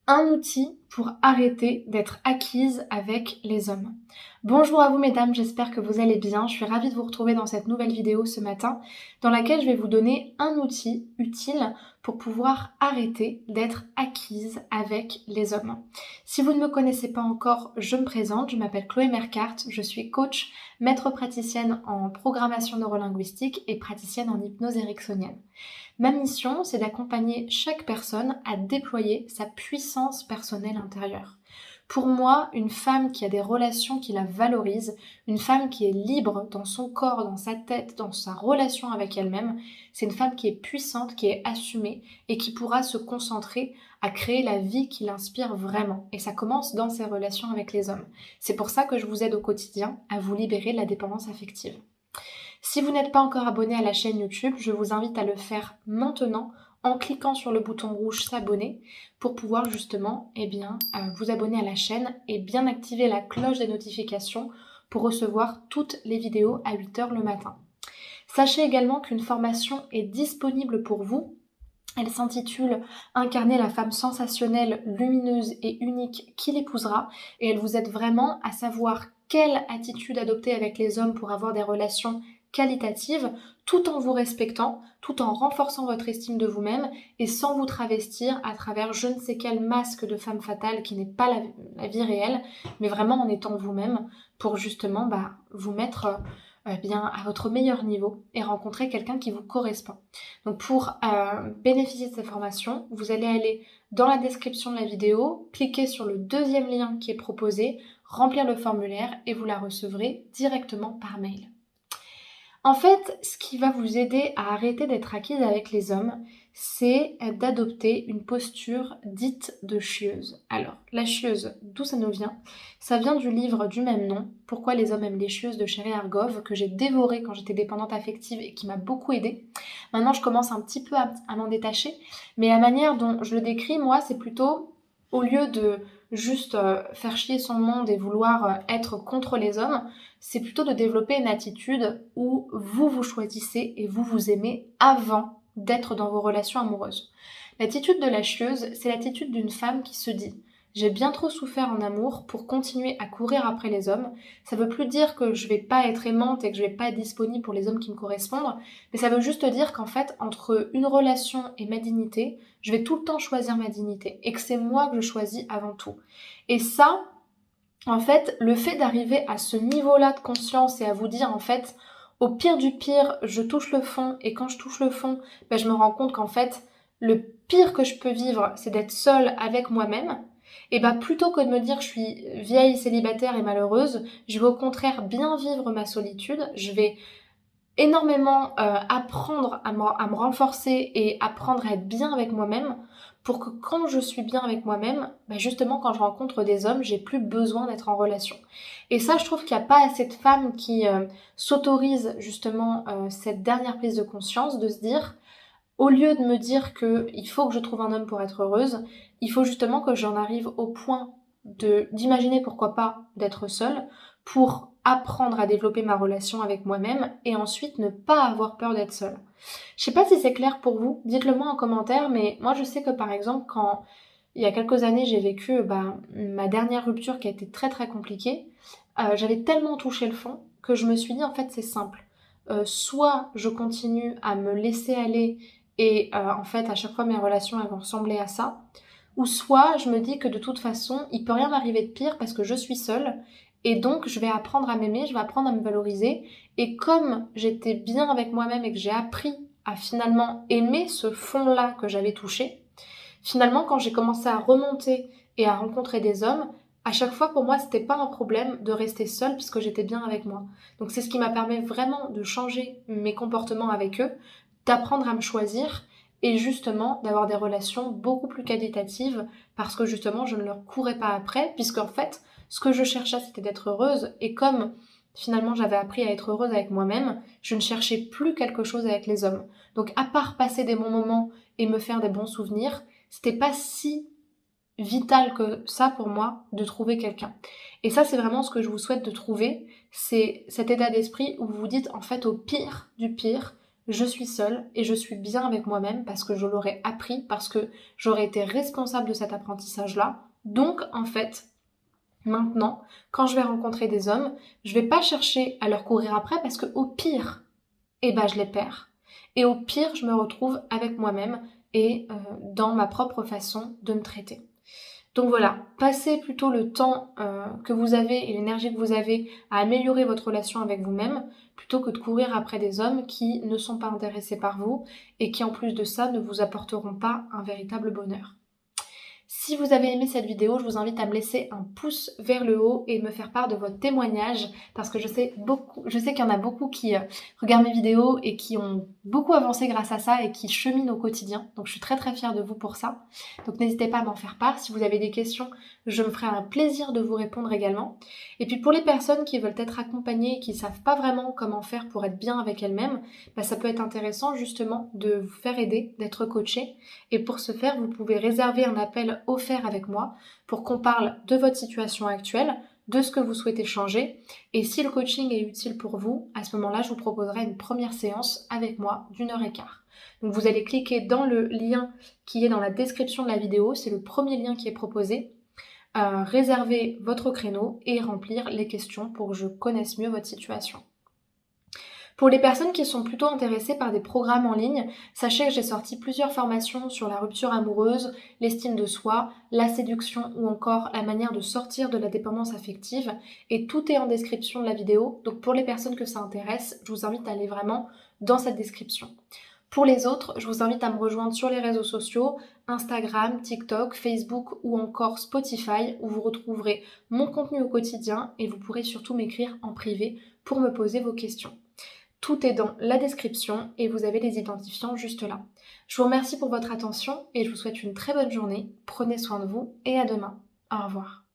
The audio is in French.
un outil pour arrêter d'être acquise avec les hommes. Bonjour à vous mesdames, j'espère que vous allez bien. Je suis ravie de vous retrouver dans cette nouvelle vidéo ce matin dans laquelle je vais vous donner un outil utile pour pouvoir arrêter d'être acquise avec les hommes. Si vous ne me connaissez pas encore, je me présente, je m'appelle Chloé Mercart, je suis coach, maître praticienne en programmation neurolinguistique et praticienne en hypnose ericksonienne. Ma mission, c'est d'accompagner chaque personne à déployer sa puissance personnelle intérieure. Pour moi, une femme qui a des relations qui la valorisent, une femme qui est libre dans son corps, dans sa tête, dans sa relation avec elle-même, c'est une femme qui est puissante, qui est assumée et qui pourra se concentrer à créer la vie qui l'inspire vraiment. Et ça commence dans ses relations avec les hommes. C'est pour ça que je vous aide au quotidien à vous libérer de la dépendance affective. Si vous n'êtes pas encore abonné à la chaîne YouTube, je vous invite à le faire maintenant en cliquant sur le bouton rouge s'abonner pour pouvoir justement vous abonner à la chaîne et bien activer la cloche des notifications pour recevoir toutes les vidéos à 8h le matin. Sachez également qu'une formation est disponible pour vous. Elle s'intitule « Incarner la femme sensationnelle, lumineuse et unique qui l'épousera » et elle vous aide vraiment à savoir quelle attitude adopter avec les hommes pour avoir des relations qualitatives, tout en vous respectant, tout en renforçant votre estime de vous-même et sans vous travestir à travers je ne sais quel masque de femme fatale qui n'est pas la vie réelle, mais vraiment en étant vous-même pour justement vous mettre à votre meilleur niveau et rencontrer quelqu'un qui vous correspond. Donc pour bénéficier de cette formation, vous allez aller dans la description de la vidéo, cliquer sur le deuxième lien qui est proposé, remplir le formulaire et vous la recevrez directement par mail. En fait, ce qui va vous aider à arrêter d'être acquise avec les hommes, c'est d'adopter une posture dite de chieuse. Alors, la chieuse, d'où ça nous vient? Ça vient du livre du même nom, Pourquoi les hommes aiment les chieuses de Sherry Argov, que j'ai dévoré quand j'étais dépendante affective et qui m'a beaucoup aidée. Maintenant, je commence un petit peu à m'en détacher, mais la manière dont je le décris, moi, c'est plutôt, au lieu de juste faire chier son monde et vouloir être contre les hommes, c'est plutôt de développer une attitude où vous vous choisissez et vous vous aimez avant d'être dans vos relations amoureuses. L'attitude de la chieuse, c'est l'attitude d'une femme qui se dit « J'ai bien trop souffert en amour pour continuer à courir après les hommes. Ça veut plus dire que je vais pas être aimante et que je vais pas être disponible pour les hommes qui me correspondent, mais ça veut juste dire qu'en fait, entre une relation et ma dignité, je vais tout le temps choisir ma dignité et que c'est moi que je choisis avant tout. » Et ça, en fait, le fait d'arriver à ce niveau-là de conscience et à vous dire, en fait, au pire du pire, je touche le fond, et quand je touche le fond, je me rends compte qu'en fait, le pire que je peux vivre, c'est d'être seule avec moi-même, et plutôt que de me dire que je suis vieille, célibataire et malheureuse, je vais au contraire bien vivre ma solitude, je vais énormément apprendre à me renforcer et apprendre à être bien avec moi-même pour que quand je suis bien avec moi-même, justement quand je rencontre des hommes, j'ai plus besoin d'être en relation. Et ça, je trouve qu'il n'y a pas assez de femmes qui s'autorisent justement cette dernière prise de conscience, de se dire, au lieu de me dire qu'il faut que je trouve un homme pour être heureuse, il faut justement que j'en arrive au point d'imaginer pourquoi pas d'être seule pour apprendre à développer ma relation avec moi-même et ensuite ne pas avoir peur d'être seule. Je sais pas si c'est clair pour vous, dites-le moi en commentaire, mais moi je sais que par exemple quand il y a quelques années j'ai vécu ma dernière rupture qui a été très très compliquée, j'avais tellement touché le fond que je me suis dit en fait c'est simple. Soit je continue à me laisser aller et en fait à chaque fois mes relations elles vont ressembler à ça, ou soit je me dis que de toute façon il peut rien m'arriver de pire parce que je suis seule et donc je vais apprendre à m'aimer, je vais apprendre à me valoriser et comme j'étais bien avec moi-même et que j'ai appris à finalement aimer ce fond-là que j'avais touché, finalement quand j'ai commencé à remonter et à rencontrer des hommes, à chaque fois pour moi c'était pas un problème de rester seule puisque j'étais bien avec moi. Donc c'est ce qui m'a permis vraiment de changer mes comportements avec eux, d'apprendre à me choisir et justement d'avoir des relations beaucoup plus qualitatives parce que justement je ne leur courais pas après puisqu'en fait ce que je cherchais c'était d'être heureuse et comme finalement j'avais appris à être heureuse avec moi-même, je ne cherchais plus quelque chose avec les hommes. Donc à part passer des bons moments et me faire des bons souvenirs, c'était pas si vital que ça pour moi de trouver quelqu'un. Et ça c'est vraiment ce que je vous souhaite de trouver, c'est cet état d'esprit où vous vous dites en fait au pire du pire, je suis seule et je suis bien avec moi-même parce que je l'aurais appris, parce que j'aurais été responsable de cet apprentissage-là. Donc, en fait, maintenant, quand je vais rencontrer des hommes, je vais pas chercher à leur courir après parce que au pire, eh ben, je les perds. Et au pire, je me retrouve avec moi-même et dans ma propre façon de me traiter. Donc voilà, passez plutôt le temps que vous avez et l'énergie que vous avez à améliorer votre relation avec vous-même plutôt que de courir après des hommes qui ne sont pas intéressés par vous et qui en plus de ça ne vous apporteront pas un véritable bonheur. Si vous avez aimé cette vidéo, je vous invite à me laisser un pouce vers le haut et me faire part de votre témoignage parce que je sais qu'il y en a beaucoup qui regardent mes vidéos et qui ont beaucoup avancé grâce à ça et qui cheminent au quotidien. Donc je suis très très fière de vous pour ça. Donc n'hésitez pas à m'en faire part. Si vous avez des questions, je me ferai un plaisir de vous répondre également. Et puis pour les personnes qui veulent être accompagnées et qui ne savent pas vraiment comment faire pour être bien avec elles-mêmes, ça peut être intéressant justement de vous faire aider, d'être coaché. Et pour ce faire, vous pouvez réserver un appel offert avec moi pour qu'on parle de votre situation actuelle, de ce que vous souhaitez changer. Et si le coaching est utile pour vous, à ce moment-là, je vous proposerai une première séance avec moi d'1 h 15. Donc vous allez cliquer dans le lien qui est dans la description de la vidéo, c'est le premier lien qui est proposé. Réserver votre créneau et remplir les questions pour que je connaisse mieux votre situation. Pour les personnes qui sont plutôt intéressées par des programmes en ligne, sachez que j'ai sorti plusieurs formations sur la rupture amoureuse, l'estime de soi, la séduction ou encore la manière de sortir de la dépendance affective et tout est en description de la vidéo. Donc pour les personnes que ça intéresse, je vous invite à aller vraiment dans cette description. Pour les autres, je vous invite à me rejoindre sur les réseaux sociaux, Instagram, TikTok, Facebook ou encore Spotify où vous retrouverez mon contenu au quotidien et vous pourrez surtout m'écrire en privé pour me poser vos questions. Tout est dans la description et vous avez les identifiants juste là. Je vous remercie pour votre attention et je vous souhaite une très bonne journée. Prenez soin de vous et à demain. Au revoir.